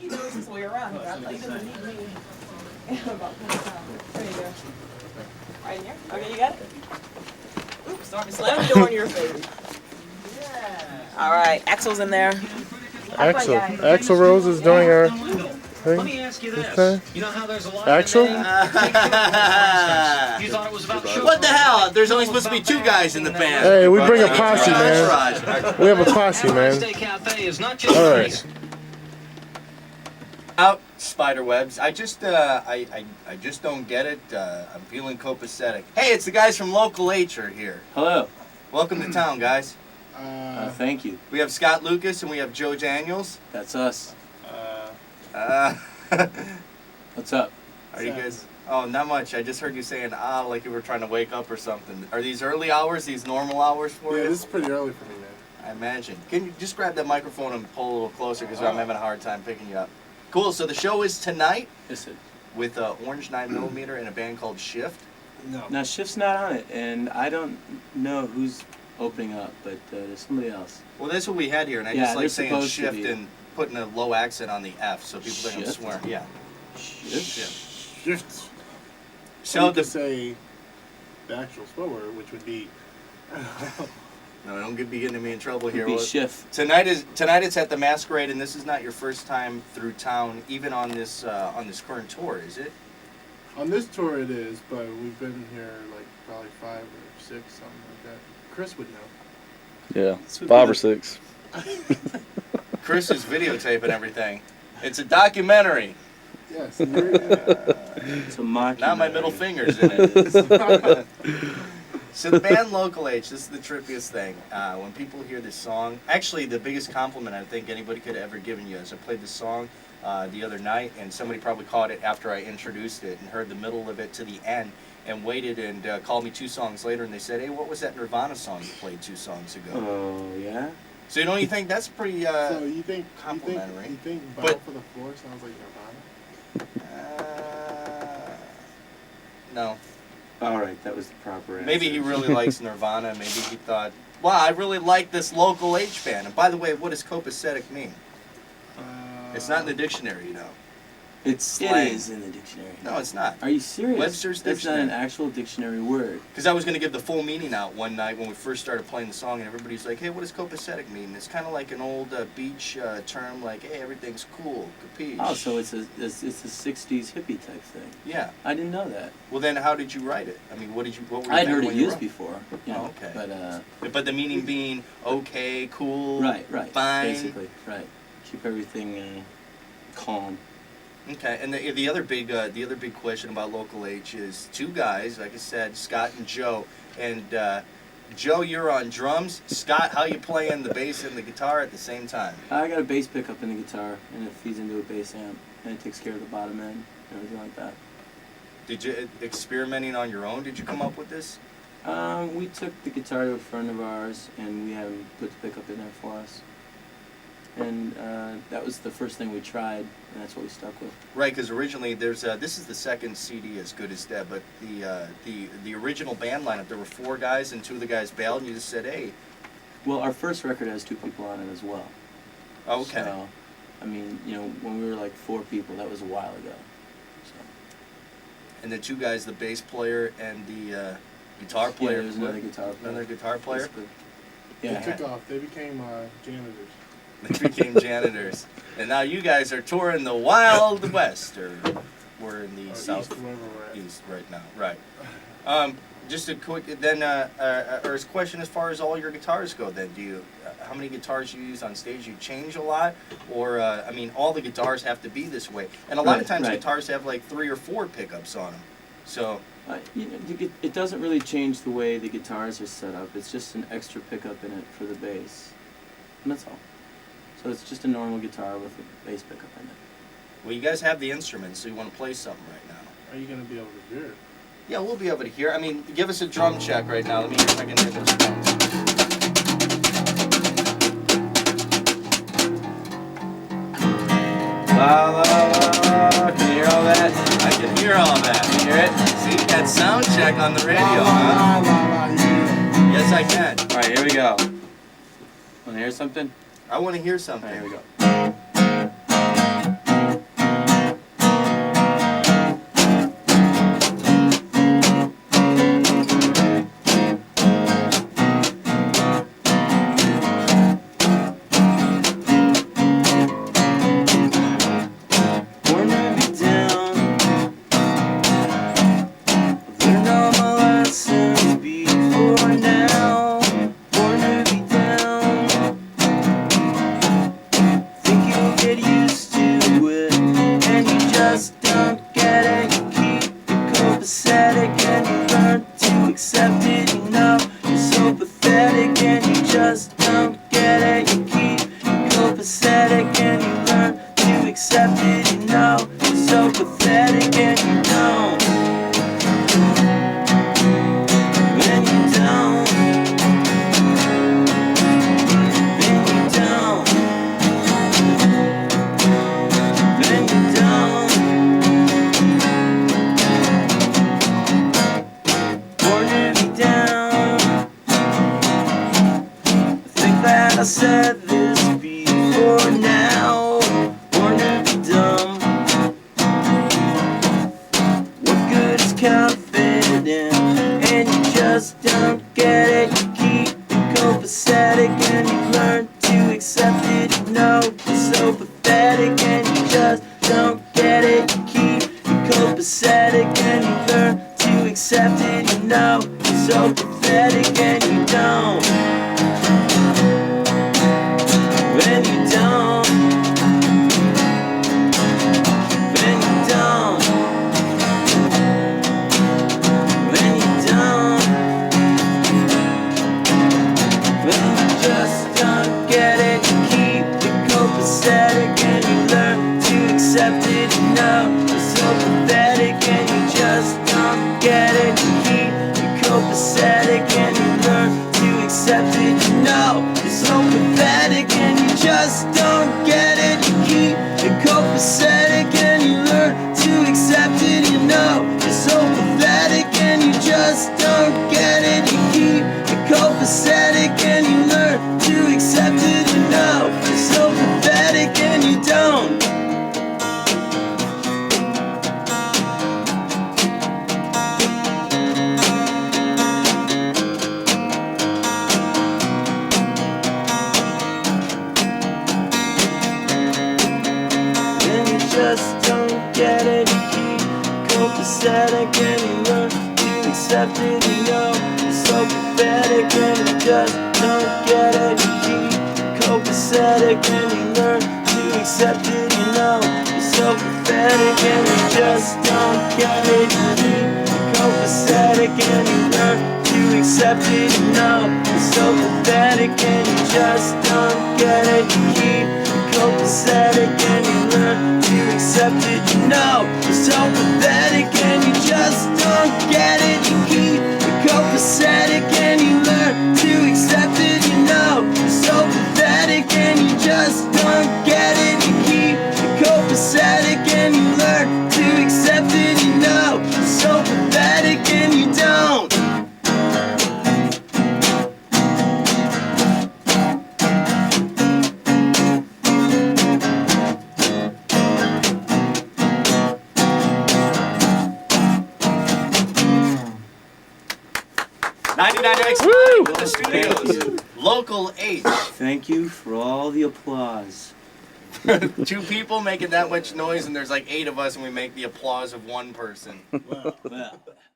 He knows his way around. He doesn't need me. About there you go. Right in here? Okay, you got it? Oops, sorry. Slam the door in your face. Yeah. All right, Axel's in there. Axel Rose is doing our thing. Let me ask you this. Okay. You know how there's a lot Axel? of you thought it was about show. What the hell? There's only supposed to be 2 guys in the band. Hey, we bring a posse, man. Entourage. We have a posse, man. Steak Cafe is not just All right. Out spider webs. I just don't get it. I'm feeling copacetic. Hey, it's the guys from Local H are here. Hello. Welcome to town, guys. Thank you. We have Scott Lucas and we have Joe Daniels. That's us. What's up? Are you guys? Oh, not much. I just heard you saying like you were trying to wake up or something. Are these early hours? These normal hours for you? Yeah, this is pretty early for me, man. I imagine. Can you just grab that microphone and pull a little closer because I'm having a hard time picking you up. Cool. So the show is tonight Yes, it. with Orange 9mm and a band called Shift. No. Now Shift's not on it, and I don't know who's opening up, but there's somebody else. Well, that's what we had here, and I Yeah, just like they're saying supposed to Shift be. and putting a low accent on the F so people don't Shift? swear. Yeah. Shift. Shift. So you could the say the actual spell word, which would be. no, don't be getting me in trouble here. Would be Well, Shift. Tonight it's at the Masquerade, and this is not your first time through town, even on this current tour, is it? On this tour it is, but we've been here like probably 5 or 6, something like that. Chris would know. Yeah, This would 5 be or 6. Chris is videotaping everything. It's a documentary. Yes. It's a mock. Not my middle finger's in it. So the band Local H, this is the trippiest thing. When people hear this song, actually the biggest compliment I think anybody could have ever given you is I played this song the other night, and somebody probably caught it after I introduced it and heard the middle of it to the end and waited and called me 2 songs later and they said, hey, what was that Nirvana song you played 2 songs ago? Oh yeah. So don't you think that's pretty So you think complimentary? You think Bow But- for the Floor sounds like Nirvana? No. All right, that was the proper answer. Maybe he really likes Nirvana. Maybe he thought, wow, I really like this Local H band. And by the way, what does copacetic mean? It's not in the dictionary, you know. It slang. is in the dictionary. No, it's not. Are you serious? Webster's That's not an Dictionary. actual dictionary word. Because I was going to give the full meaning out one night when we first started playing the song, and everybody's like, hey, what does copacetic mean? And it's kind of like an old beach term, like, hey, everything's cool, capiche. Oh, so it's a 60s hippie type thing. Yeah. I didn't know that. Well, then how did you write it? I mean, what were you I'd thinking heard it when you used wrote? before. You know, okay. But the meaning being okay, cool, right, fine. basically, right. Keep everything calm. Okay, and the other big question about Local H is 2 guys, like I said, Scott and Joe. And Joe, you're on drums. Scott, how you playing the bass and the guitar at the same time? I got a bass pickup in the guitar, and it feeds into a bass amp, and it takes care of the bottom end and everything like that. Did you experimenting on your own? Did you come up with this? We took the guitar to a friend of ours, and we had him put the pickup in there for us. And that was the first thing we tried, and that's what we stuck with. Right, because originally this is the second CD, As Good as Dead, but the original band lineup, there were 4 guys and 2 of the guys bailed, and you just said, hey. Well, our first record has 2 people on it as well. Okay. So, I mean, you know, when we were like 4 people, that was a while ago. So. And the 2 guys, the bass player and the guitar player. Yeah, there was another guitar player. Another guitar player? Basically. Yeah. They took off. They became janitors. They became janitors. And now you guys are touring the Wild West, or we're in the South East, wherever we're at. East right now. Right. Just a quick, then, or a question as far as all your guitars go, then, do you, how many guitars you use on stage? You change a lot? Or, I mean, all the guitars have to be this way. And a lot of times guitars have like 3 or 4 pickups on them. So. You know, it doesn't really change the way the guitars are set up. It's just an extra pickup in it for the bass. And that's all. So it's just a normal guitar with a bass pickup in it. Well, you guys have the instruments, so you want to play something right now. Are you going to be able to hear it? Yeah, we'll be able to hear. I mean, give us a drum check right now. Let me hear if I can hear those drums. La la la. Can you hear all that? I can hear all that. Can you hear it? See, that sound check on the radio, huh? Yes, I can. All right, here we go. Want to hear something? I want to hear something. All right, here we go. just don't get it. You keep copacetic and you learn to accept it. You know you're so pathetic and you don't. When you don't. Then you don't. Then you don't. Born to be down. I think that I said this before now. Born to be dumb. What good is confident? And you just don't get it. You keep it copacetic and you learn to accept it. You know you're so pathetic and you just don't get it. You keep it copacetic and you learn to accept it. You know you're so pathetic and you don't. When you don't. When you don't. When you don't. When you just don't get it. You keep it copacetic and you learn to accept it. You know you're so pathetic and you just don't get it. You keep it copacetic and you learn to accept it. You know you're so pathetic and you just don't get it. You keep it copacetic and you learn to accept it. You know you're so pathetic and you just don't get it. You keep it copacetic and you learn to accept it. You know you're so pathetic and you don't. And you just don't get it. You keep copacetic and you learn to accept it. You know you're so pathetic and you just don't get it. You keep copacetic and you learn to accept it. You know you're so pathetic and you just don't get it. You keep copacetic and you learn to accept it. You know you're so pathetic and you just don't get it. You keep copacetic and you learn to accept it. You know you're so pathetic and you just don't get it. You keep copacetic and you learn to accept it. You know you're so pathetic and you just don't get it. You keep copacetic and you learn to accept it. You know you're so pathetic and you don't. .9 the studios. Local H. Thank you for all the applause. 2 people making that much noise, and there's like 8 of us, and we make the applause of 1 person. Well.